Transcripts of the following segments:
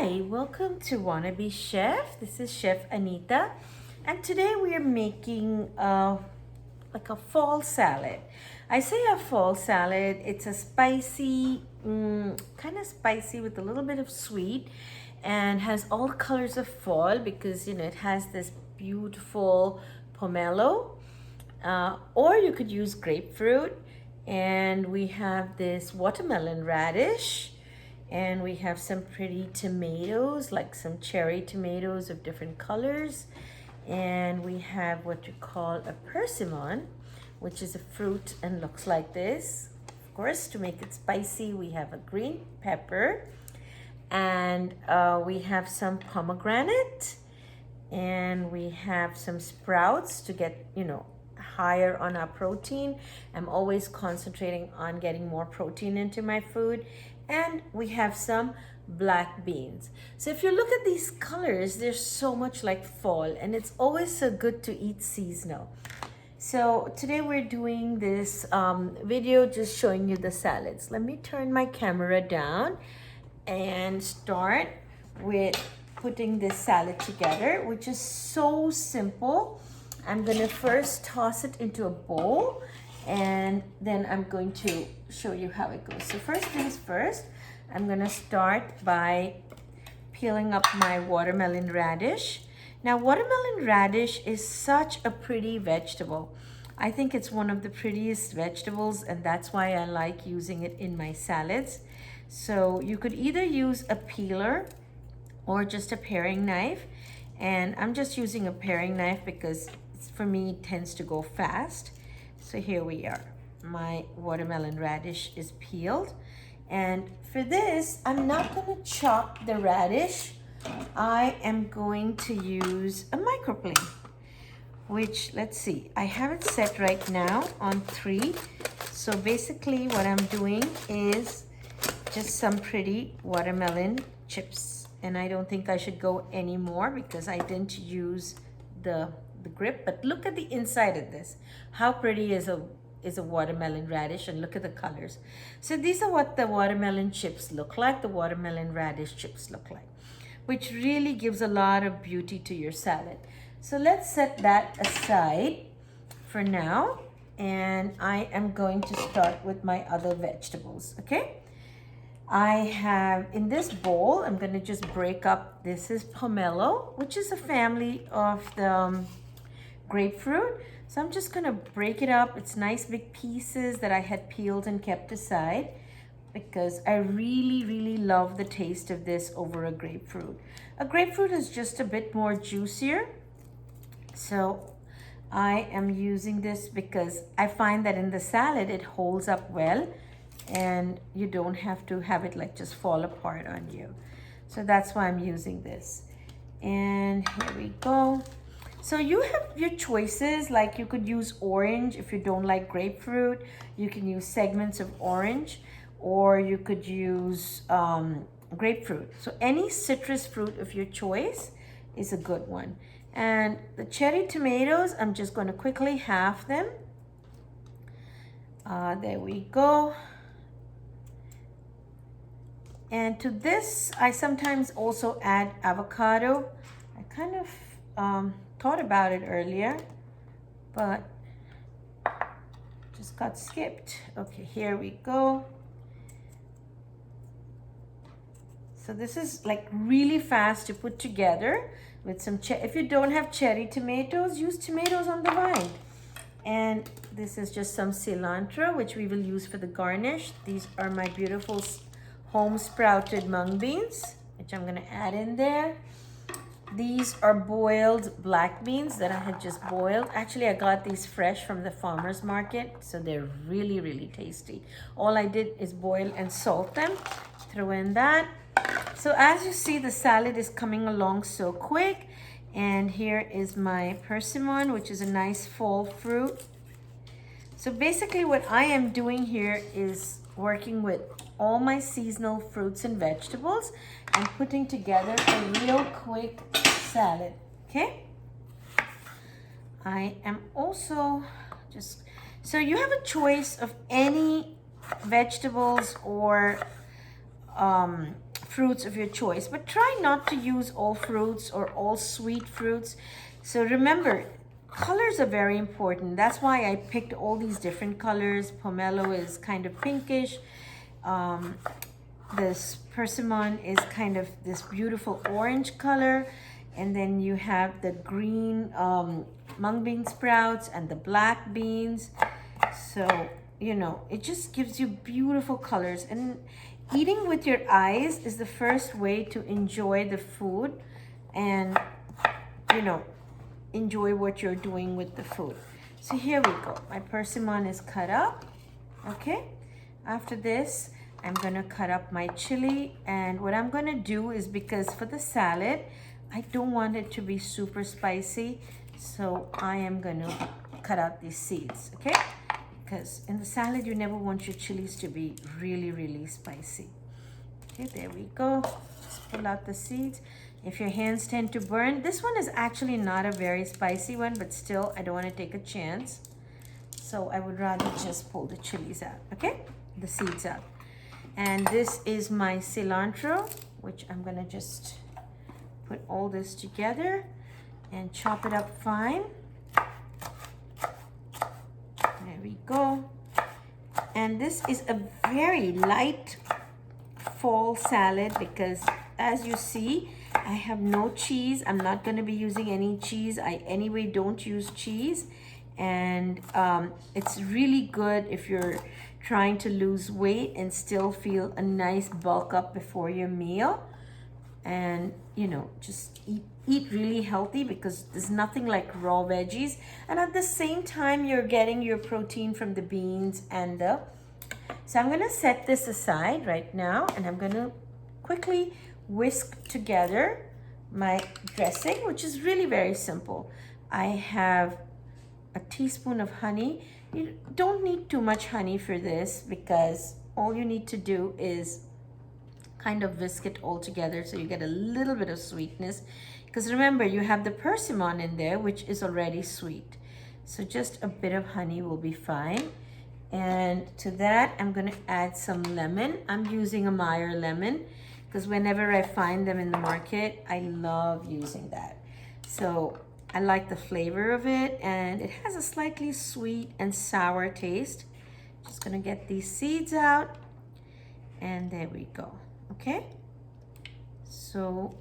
Hi, welcome to Wannabe Chef. This is Chef Anita, and today we are making like a fall salad. I say a fall salad, it's a spicy, kind of spicy with a little bit of sweet, and has all colors of fall because it has this beautiful pomelo. Or you could use grapefruit, and we have this watermelon radish, and we have some pretty tomatoes, like some cherry tomatoes of different colors, and we have what you call a persimmon, which is a fruit and looks like this. Of course, to make it spicy, we have a green pepper, and we have some pomegranate, and we have some sprouts to get higher on our protein. I'm always concentrating on getting more protein into my food. And we have some black beans. So if you look at these colors, they're so much like fall, and it's always so good to eat seasonal. So today we're doing this video just showing you the salads. Let me turn my camera down and start with putting this salad together, which is so simple. I'm gonna first toss it into a bowl, and then I'm going to show you how it goes. So first things first, I'm gonna start by peeling up my watermelon radish. Now, watermelon radish is such a pretty vegetable. I think it's one of the prettiest vegetables, and that's why I like using it in my salads. So you could either use a peeler or just a paring knife. And I'm just using a paring knife because for me it tends to go fast. So here we are. My watermelon radish is peeled. And for this, I'm not going to chop the radish. I am going to use a microplane, which, let's see, I have it set right now on 3. So basically what I'm doing is just some pretty watermelon chips. And I don't think I should go any more because I didn't use the grip. But look at the inside of this. How pretty is a watermelon radish, and look at the colors. So these are what the watermelon chips look like, the watermelon radish chips look like, which really gives a lot of beauty to your salad. So let's set that aside for now, and I am going to start with my other vegetables, okay? I have, in this bowl, I'm going to just break up, this is pomelo, which is a family of the grapefruit. So I'm just going to break it up. It's nice big pieces that I had peeled and kept aside because I really, really love the taste of this over a grapefruit. A grapefruit is just a bit more juicier. So I am using this because I find that in the salad, it holds up well, and you don't have to have it like just fall apart on you. So that's why I'm using this. And here we go. So you have your choices, like you could use orange if you don't like grapefruit. You can use segments of orange, or you could use grapefruit. So any citrus fruit of your choice is a good one. And the cherry tomatoes, I'm just going to quickly halve them. There we go. And to this, I sometimes also add avocado. I kind of thought about it earlier, but just got skipped. Okay, here we go. So this is like really fast to put together with some if you don't have cherry tomatoes, use tomatoes on the vine. And this is just some cilantro, which we will use for the garnish. These are my beautiful home sprouted mung beans, which I'm gonna add in there. These are boiled black beans that I had just boiled. Actually, I got these fresh from the farmer's market, so they're really, really tasty. All I did is boil and salt them. Throw in that. So as you see, the salad is coming along so quick. And here is my persimmon, which is a nice fall fruit. So basically what I am doing here is working with all my seasonal fruits and vegetables and putting together a real quick salad, okay? I am also just, so you have a choice of any vegetables or fruits of your choice, but try not to use all fruits or all sweet fruits. So remember, colors are very important. That's why I picked all these different colors. Pomelo is kind of pinkish. This persimmon is kind of this beautiful orange color. And then you have the green mung bean sprouts and the black beans. So, you know, it just gives you beautiful colors. And eating with your eyes is the first way to enjoy the food and, you know, enjoy what you're doing with the food. So here we go. My persimmon is cut up. Okay. After this, I'm going to cut up my chili. And what I'm going to do is, because for the salad, I don't want it to be super spicy. So I am going to cut out these seeds. Okay. Because in the salad, you never want your chilies to be really, really spicy. Okay, there we go. Just pull out the seeds. If your hands tend to burn, this one is actually not a very spicy one, but still, I don't want to take a chance. So I would rather just pull the chilies out, okay? The seeds out. And this is my cilantro, which I'm going to just put all this together and chop it up fine. There we go. And this is a very light fall salad because, as you see, I have no cheese. I'm not going to be using any cheese. I anyway don't use cheese. And it's really good if you're trying to lose weight and still feel a nice bulk up before your meal. And, you know, just eat really healthy because there's nothing like raw veggies. And at the same time, you're getting your protein from the beans and the... So I'm going to set this aside right now, and I'm going to quickly whisk together my dressing, which is really very simple. I have a teaspoon of honey. You don't need too much honey for this because all you need to do is kind of whisk it all together so you get a little bit of sweetness. Because remember, you have the persimmon in there, which is already sweet. So just a bit of honey will be fine. And to that, I'm going to add some lemon. I'm using a Meyer lemon because whenever I find them in the market, I love using that. So I like the flavor of it, and it has a slightly sweet and sour taste. Just going to get these seeds out, and there we go. Okay, so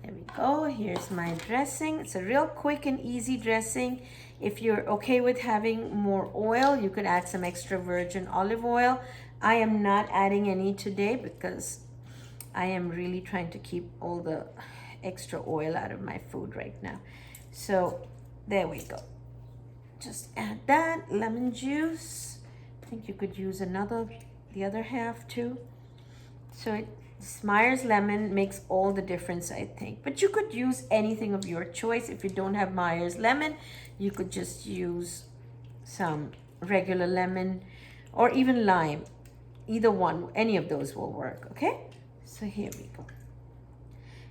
there we go. Here's my dressing. It's a real quick and easy dressing. If you're okay with having more oil, you could add some extra virgin olive oil. I am not adding any today because I am really trying to keep all the extra oil out of my food right now. So there we go. Just add that lemon juice. I think you could use the other half too. So Meyer's lemon makes all the difference, I think. But you could use anything of your choice. If you don't have Meyer's lemon, you could just use some regular lemon or even lime. Either one, any of those will work, okay? So here we go.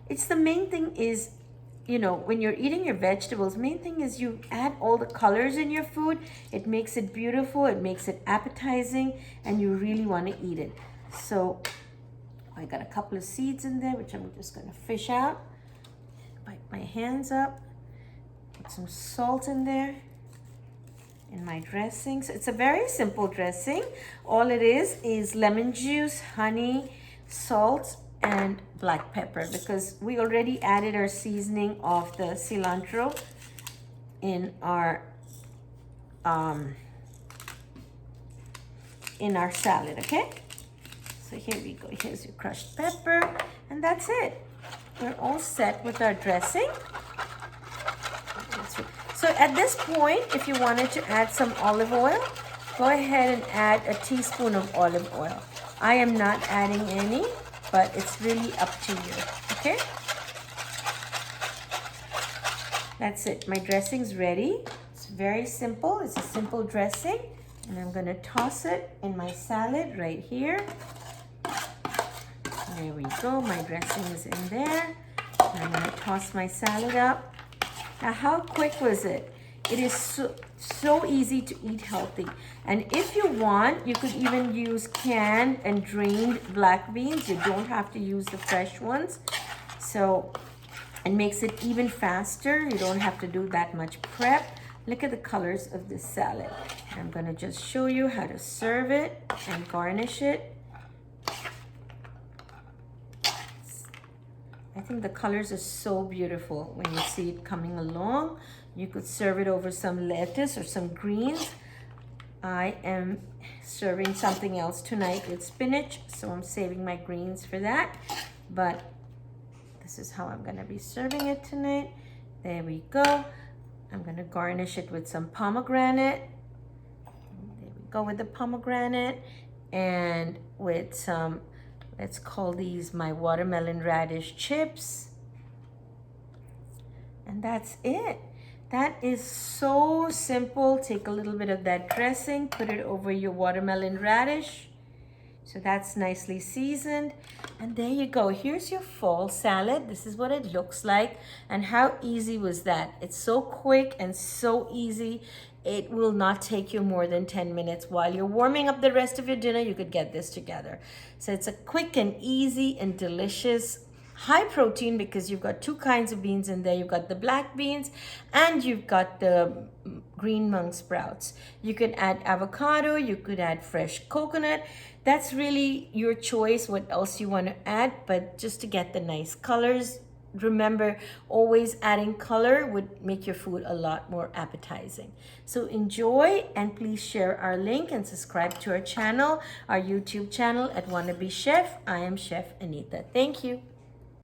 It's the main thing is, you know, when you're eating your vegetables, main thing is you add all the colors in your food. It makes it beautiful, it makes it appetizing, and you really want to eat it. So I got a couple of seeds in there, which I'm just going to fish out. Wipe my hands up. Put some salt in there. In my dressing. So it's a very simple dressing. All it is lemon juice, honey, salt, and black pepper, because we already added our seasoning of the cilantro in our salad, okay? So here we go. Here's your crushed pepper, and that's it. We're all set with our dressing. So at this point, if you wanted to add some olive oil, go ahead and add a teaspoon of olive oil. I am not adding any, but it's really up to you, okay? That's it. My dressing's ready. It's very simple. It's a simple dressing. And I'm going to toss it in my salad right here. There we go. My dressing is in there. And I'm going to toss my salad up. Now, how quick was it? It is so easy to eat healthy. And if you want, you could even use canned and drained black beans. You don't have to use the fresh ones. So it makes it even faster. You don't have to do that much prep. Look at the colors of this salad. I'm gonna just show you how to serve it and garnish it. I think the colors are so beautiful when you see it coming along. You could serve it over some lettuce or some greens. I am serving something else tonight with spinach, so I'm saving my greens for that. But this is how I'm gonna be serving it tonight. There we go. I'm gonna garnish it with some pomegranate. There we go with the pomegranate, and with some, let's call these my watermelon radish chips. And that's it. That is so simple. Take a little bit of that dressing, put it over your watermelon radish. So that's nicely seasoned. And there you go. Here's your fall salad. This is what it looks like. And how easy was that? It's so quick and so easy. It will not take you more than 10 minutes. While you're warming up the rest of your dinner, you could get this together. So it's a quick and easy and delicious, high protein, because you've got two kinds of beans in there. You've got the black beans and you've got the green mung sprouts. You could add avocado, you could add fresh coconut. That's really your choice what else you want to add, but just to get the nice colors. Remember, always adding color would make your food a lot more appetizing. So enjoy, and please share our link and subscribe to our channel, our YouTube channel at Wannabe Chef. I am Chef Anita. Thank you.